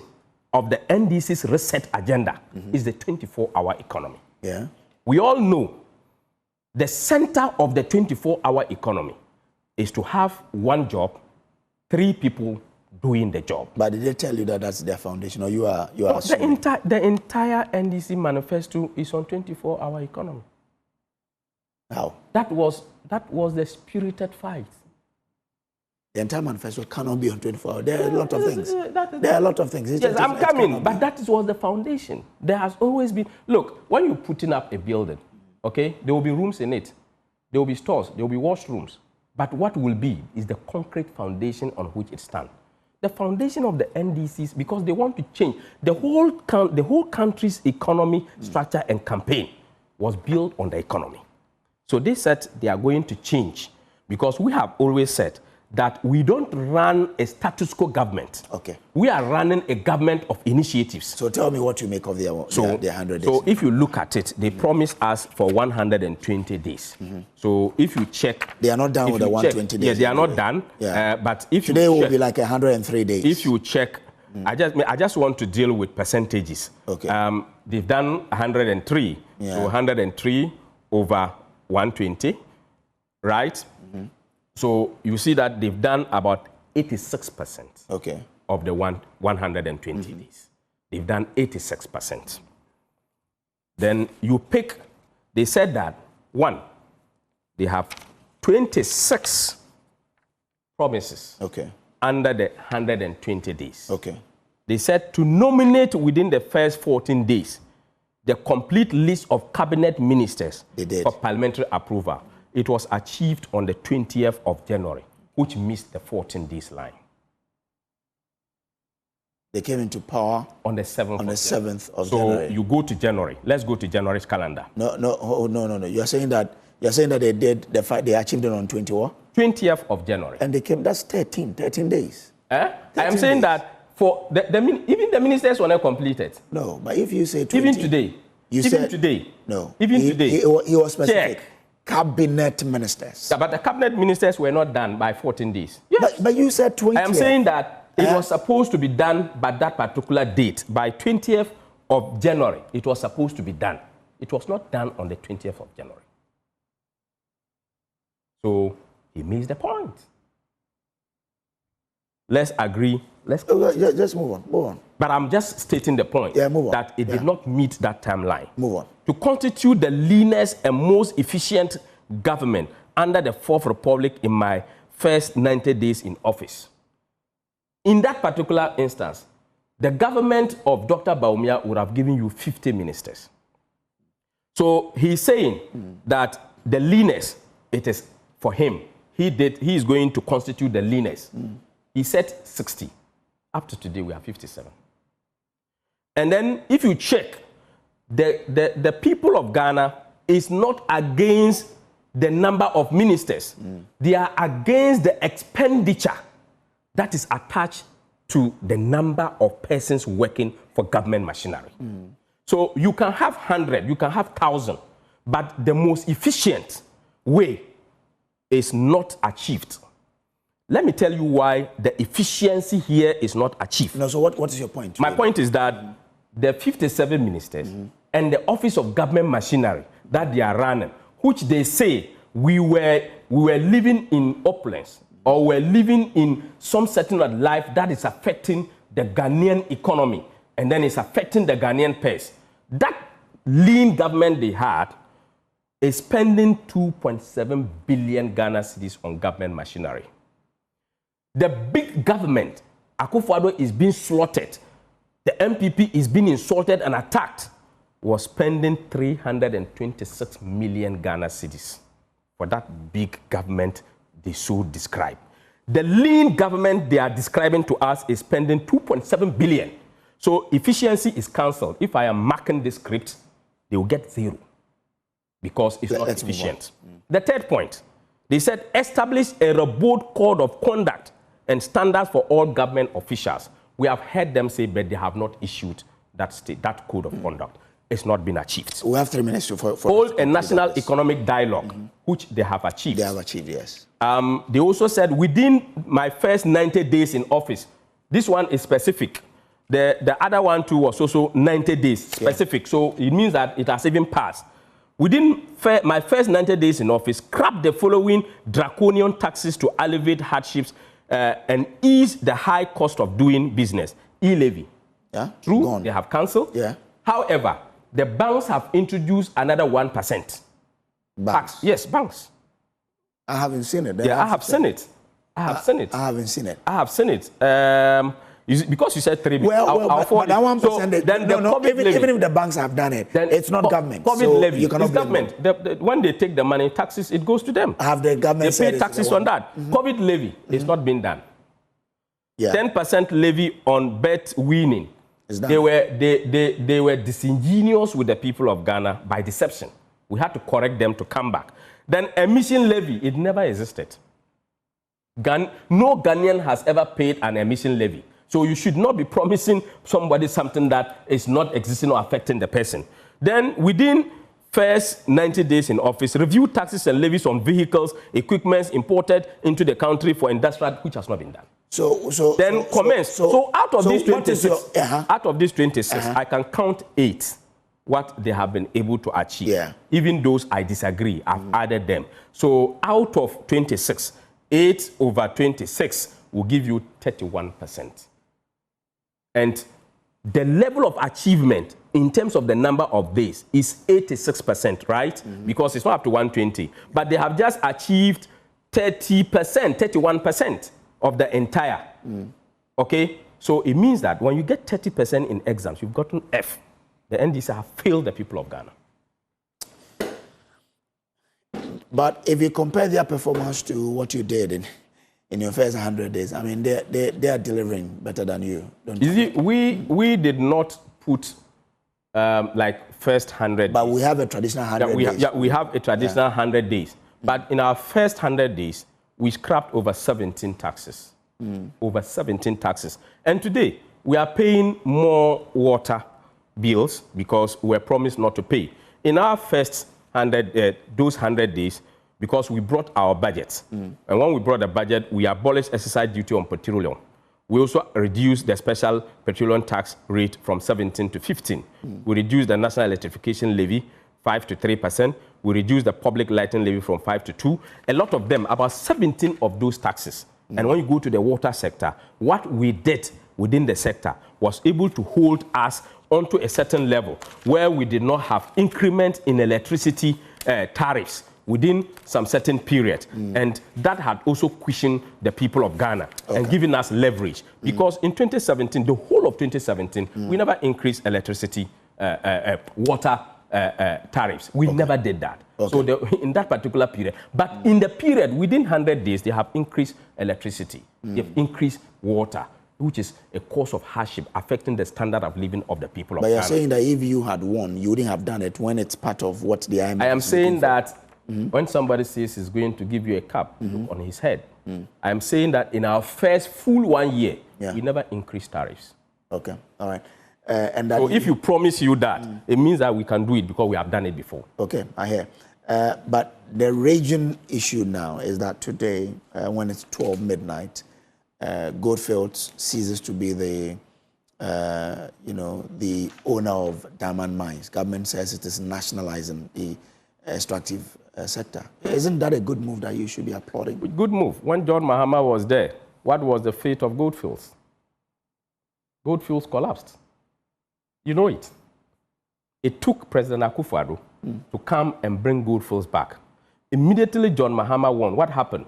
of the NDC's reset agenda is the 24-hour economy. Yeah. We all know the center of the 24-hour economy is to have one job, 3 people doing the job. But did they tell you that that's their foundation, or you are assuming? The entire NDC manifesto is on 24-hour economy. How? That was the spirited fight. The entire manifesto cannot be on 24 hours. There are a lot of things. There are a lot of things. Yes, I'm coming, but that was the foundation. There has always been... Look, when you're putting up a building, okay, there will be rooms in it. There will be stores. There will be washrooms. But what will be is the concrete foundation on which it stands. The foundation of the NDCs, because they want to change. The whole country's economy, structure, and campaign was built on the economy. So they said they are going to change, because we have always said that we don't run a status quo government. Okay. We are running a government of initiatives. So tell me what you make of the 100 days. So if you look at it, they promised us for 120 days. So if you check... They are not done with the 120 days. Yeah, they are not done. Yeah. But if today you check, will be like 103 days. If you check, I just want to deal with percentages. Okay. They've done 103. Yeah. So 103 over 120, right? So you see that they've done about 86% of the 120 days. They've done 86%. Then you pick, they said that, one, they have 26 promises under the 120 days. They said to nominate within the first 14 days the complete list of cabinet ministers for parliamentary approval. It was achieved on the 20th of January, which missed the 14 days line. They came into power on the 7th of January. So you go to January. Let's go to January's calendar. No. You're saying that they achieved it on 24 20th of January. And they came, that's 13 days. I am saying that for even the ministers were not completed. No, but if you say 20. Even today. No. Even today. He was specific. Check. Cabinet ministers. Yeah, but the cabinet ministers were not done by 14 days. Yes. But you said 20th. I am saying that it was supposed to be done by that particular date. By 20th of January, it was supposed to be done. It was not done on the 20th of January. So he missed the point. Let's agree. Let's just move on. But I'm just stating the point that it did not meet that timeline. Move on. To constitute the leanest and most efficient government under the Fourth Republic in my first 90 days in office. In that particular instance, the government of Dr. Bawumia would have given you 50 ministers. So he's saying that the leanest, it is for him. He is going to constitute the leanest. He said 60. Up to today, we have 57. And then if you check, the people of Ghana is not against the number of ministers. They are against the expenditure that is attached to the number of persons working for government machinery. So you can have 100, you can have 1,000, but the most efficient way is not achieved. Let me tell you why the efficiency here is not achieved. No, so what is your point? My point is that the 57 ministers and the Office of Government Machinery that they are running, which they say we were living in opulence or we're living in some certain of life that is affecting the Ghanaian economy and then it's affecting the Ghanaian purse. That lean government they had is spending 2.7 billion Ghana cedis on government machinery. The big government, Akufo-Addo, is being slaughtered. The NPP is being insulted and attacked. Was spending 326 million Ghana cedis for that big government they so describe. The lean government they are describing to us is spending 2.7 billion. So efficiency is cancelled. If I am marking this script, they will get 0 because it's not efficient. The third point, they said establish a robust code of conduct and standards for all government officials. We have heard them say, but they have not issued that code of conduct. It's not been achieved. We have 3 minutes for hold a national economic dialogue, which they have achieved. They have achieved, yes. They also said within my first 90 days in office, this one is specific. The other one too was also 90 days specific. So it means that it has even passed. Within my first 90 days in office, scrap the following draconian taxes to alleviate hardships and ease the high cost of doing business. E-levy. Yeah. True, they have cancelled. Yeah. However, the banks have introduced another 1%. Banks? Tax. Yes, banks. I haven't seen it. I have seen it. I have seen it. I haven't seen it. I have seen it. Because you said 3 billion. But that 1%, so even if the banks have done it, it's not government. COVID levy, it's government. When they take the money, taxes, it goes to them. Have the government they pay taxes on that. COVID levy is not being done. 10% levy on bet winning. They were disingenuous with the people of Ghana by deception. We had to correct them to come back. Then emission levy, it never existed. No Ghanaian has ever paid an emission levy. So you should not be promising somebody something that is not existing or affecting the person. Then within first 90 days in office, review taxes and levies on vehicles, equipments imported into the country for industrial, which has not been done. Then commence. So out of these 26, I can count 8 what they have been able to achieve. Yeah. Even those I disagree, I've added them. So out of 26, 8 over 26 will give you 31%. And the level of achievement in terms of the number of days is 86%, right? Because it's not up to 120. But they have just achieved 30%, 31% of the entire. Okay? So it means that when you get 30% in exams, you've gotten F. The NDC have failed the people of Ghana. But if you compare their performance to what you did in your first 100 days, I mean, they are delivering better than you, don't you? You see, we did not put like first 100 but days. we have a traditional 100 days. We have a traditional 100 days. But in our first 100 days, we scrapped over 17 taxes. Over 17 taxes. And today, we are paying more water bills because we were promised not to pay. In our first 100 days, because we brought our budget. And when we brought the budget, we abolished excise duty on petroleum. We also reduced the special petroleum tax rate from 17 to 15. We reduced the national electrification levy 5 to 3%. We reduced the public lighting levy from 5 to 2. A lot of them, about 17 of those taxes. And when you go to the water sector, what we did within the sector was able to hold us onto a certain level where we did not have increment in electricity tariffs within some certain period. And that had also cushioned the people of Ghana and given us leverage. Because in 2017, the whole of 2017, we never increased electricity, water tariffs. We never did that. So in that particular period, but in the period within 100 days, they have increased electricity, they've increased water, which is a cause of hardship affecting the standard of living of the people of Ghana. But you're saying that if you had won, you wouldn't have done it when it's part of what the IMF I am saying that when somebody says he's going to give you a cap on his head, I am saying that in our first full 1 year, we never increased tariffs. Okay, all right. And that so if you promise you that, it means that we can do it because we have done it before. Okay, I hear. But the raging issue now is that today, when it's 12 midnight, Goldfields ceases to be the owner of diamond mines. Government says it is nationalizing the extractive sector. Isn't that a good move that you should be applauding? Good move. When John Mahama was there, what was the fate of Goldfields? Goldfields collapsed. You know it. It took President Akufo-Addo to come and bring Goldfields back. Immediately John Mahama won. What happened?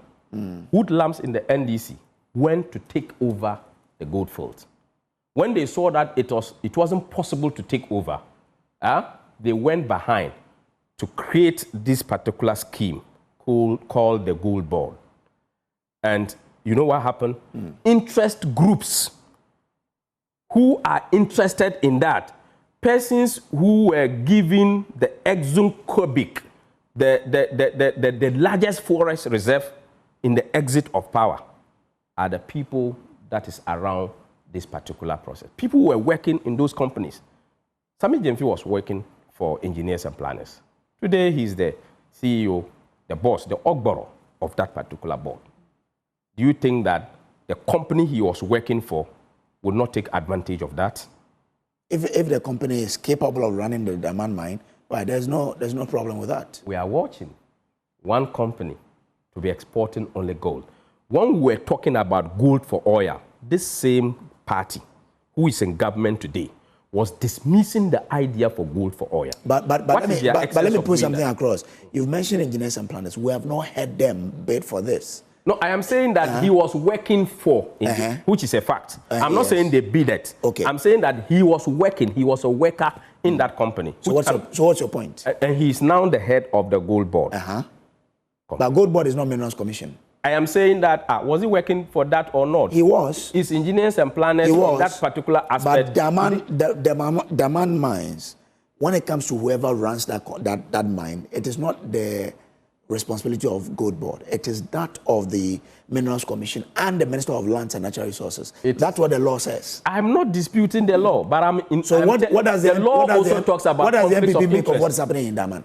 Hoodlums in the NDC went to take over the Goldfields. When they saw that it wasn't possible to take over, they went behind to create this particular scheme called the Gold Board. And you know what happened? Interest groups who are interested in that, persons who were given the Exum Cubic, the largest forest reserve in the exit of power, are the people that is around this particular process. People who were working in those companies. Sami Jemfi was working for engineers and planners. Today, he's the CEO, the boss, the Ogboro of that particular board. Do you think that the company he was working for would not take advantage of that? If the company is capable of running the diamond mine, well, there's no problem with that. We are watching one company to be exporting only gold. When we were talking about gold for oil, this same party who is in government today was dismissing the idea for gold for oil. But let me put something across. You've mentioned engineers and planners. We have not heard them bid for this. No, I am saying that he was working for, which is a fact. I'm not saying they bid it. Okay. I'm saying that he was working. He was a worker in that company. So what's your point? And he's now the head of the Gold Board. But Gold Board is not Minerals Commission. I am saying that, was he working for that or not? He was. It's engineers and planners in that particular aspect. But diamond mines, when it comes to whoever runs that mine, it is not the responsibility of Gold Board. It is that of the Minerals Commission and the Minister of Lands and Natural Resources. That's what the law says. I'm not disputing the law, but I'm in. So what does the law also talks about? What does the NPP make of what's happening in Daman?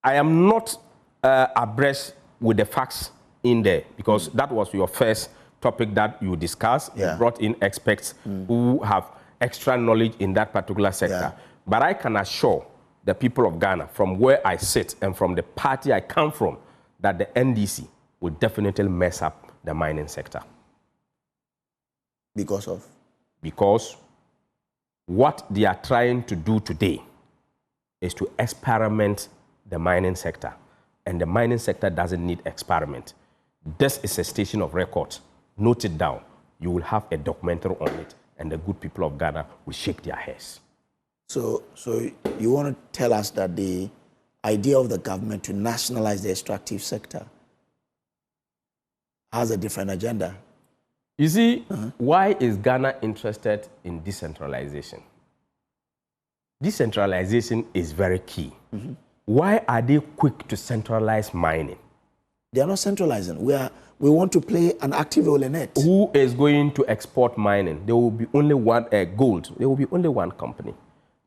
I am not abreast with the facts in there because that was your first topic that you discussed. You brought in experts who have extra knowledge in that particular sector. But I can assure the people of Ghana, from where I sit and from the party I come from, that the NDC will definitely mess up the mining sector. Because of? Because what they are trying to do today is to experiment the mining sector. And the mining sector doesn't need experiment. This is a station of record. Note it down. You will have a documentary on it, and the good people of Ghana will shake their heads. So you want to tell us that the idea of the government to nationalize the extractive sector has a different agenda? You see, why is Ghana interested in decentralization? Decentralization is very key. Why are they quick to centralize mining? They are not centralizing. We want to play an active role in it. Who is going to export mining? There will be only one gold. There will be only one company.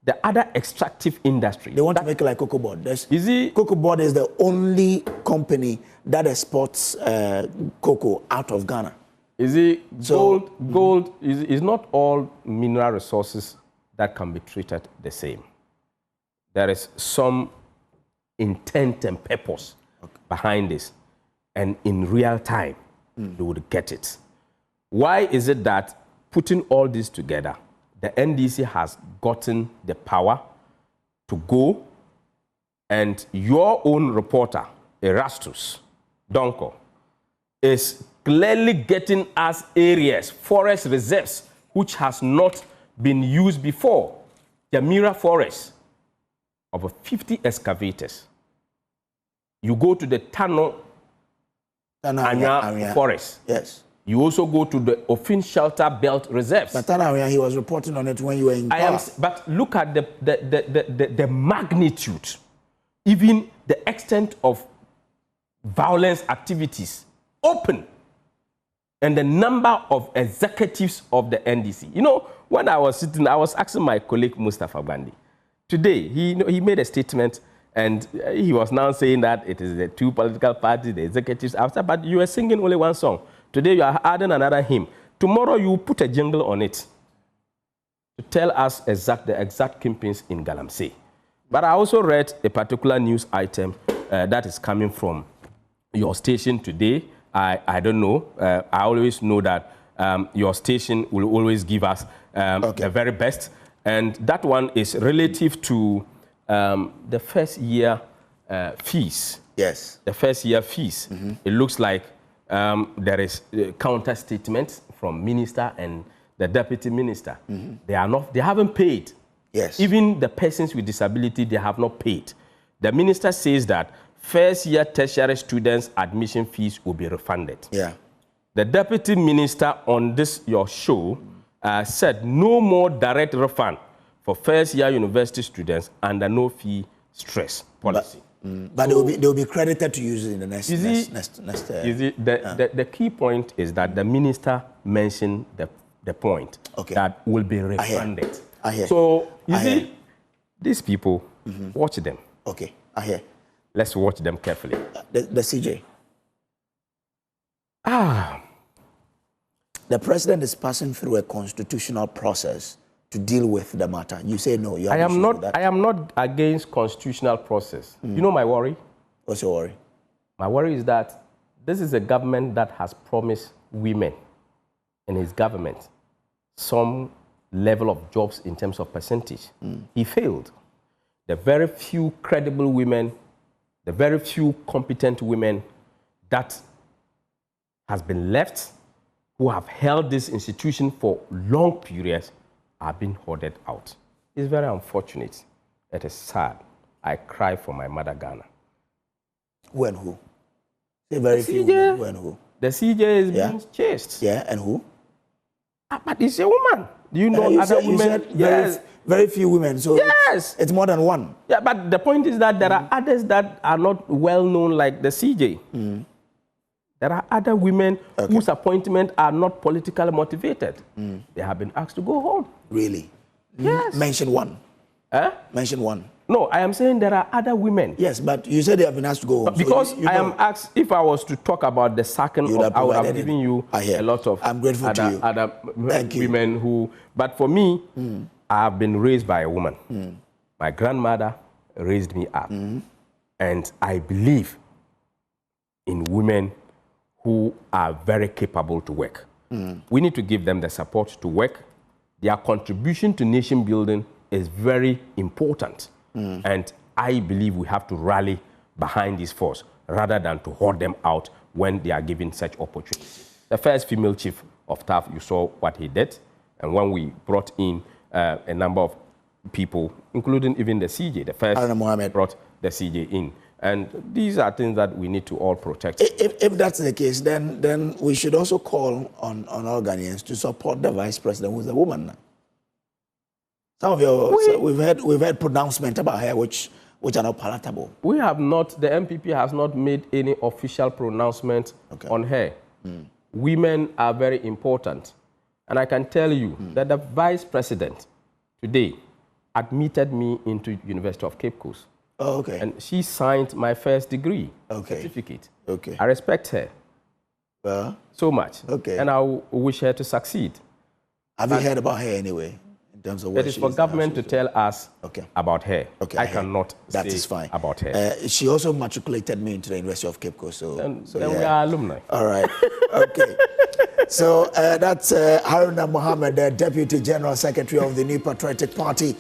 The other extractive industry. They want to make it like Cocoa Board. Cocoa Board is the only company that exports cocoa out of Ghana. Gold is not all mineral resources that can be treated the same. There is some intent and purpose behind this. And in real time, they would get it. Why is it that putting all this together, the NDC has gotten the power to go, and your own reporter, Erastus Donko, is clearly getting us areas, forest reserves, which has not been used before. The Mira Forest, over 50 excavators. You go to the Tano Anya Forest. Yes. You also go to the Ofin Shelter Belt Reserves. But Tana, he was reporting on it when you were in power. But look at the magnitude, even the extent of violence activities open, and the number of executives of the NDC. You know, when I was sitting, I was asking my colleague Mustafa Bandi. Today, he made a statement, and he was now saying that it is the two political parties, the executives after, but you were singing only one song. Today you are adding another hymn. Tomorrow you put a jingle on it to tell us the exact kingpins in Galamsey. But I also read a particular news item that is coming from your station today. I don't know. I always know that your station will always give us the very best. And that one is relative to the first year fees. Yes. The first year fees. It looks like there is counter statements from minister and the deputy minister. They haven't paid. Yes. Even the persons with disability, they have not paid. The minister says that first year tertiary students' admission fees will be refunded. Yeah. The deputy minister on this your show said no more direct refund for first year university students under no fee stress policy. But so, they will be credited to use it in the next. The key point is that the minister mentioned the point that will be refunded. I hear. So you see, these people, watch them. Okay, I hear. Let's watch them carefully. The CJ. The president is passing through a constitutional process to deal with the matter. You say no. You I am not against constitutional process. You know my worry? What's your worry? My worry is that this is a government that has promised women in his government some level of jobs in terms of percentage. He failed. The very few credible women, the very few competent women that has been left, who have held this institution for long periods, are being hoarded out. It's very unfortunate. It is sad. I cry for my mother Ghana. Who and who? Say very few women. Who and who? The CJ is being chased. Yeah, and who? But it's a woman. Do you know other women? Yes. Very few women. So yes. It's more than one. Yeah, but the point is that there are others that are not well known like the CJ. There are other women whose appointments are not politically motivated. They have been asked to go home. Really? Yes. Mention one. Mention one. No, I am saying there are other women. Yes, but you said they have been asked to go home. Because so I am asked, if I was to talk about the sacking, I would have given you a lot of I'm grateful to you. Other women who... But for me, I have been raised by a woman. My grandmother raised me up. And I believe in women who are very capable to work. We need to give them the support to work. Their contribution to nation building is very important. And I believe we have to rally behind this force rather than to hoard them out when they are given such opportunities. The first female chief of staff, you saw what he did. And when we brought in a number of people, including even the CJ, the first brought the CJ in. And these are things that we need to all protect. If that's the case, then we should also call on all Ghanaians to support the vice president, who's a woman. Some of your we've heard pronouncement about her, which which are not palatable? We have not, the NPP has not made any official pronouncement on her. Women are very important. And I can tell you that the vice president today admitted me into University of Cape Coast. Oh, okay. And she signed my first degree certificate. Okay. I respect her so much. Okay. And I wish her to succeed. Have you heard about her anyway? In terms of what it is for government to tell us about her. Okay. I cannot that say is fine. about her. She also matriculated me into the University of Cape Coast. So, then we are alumni. All right. Okay. So that's Haruna Mohammed, the Deputy General Secretary of the New Patriotic Party.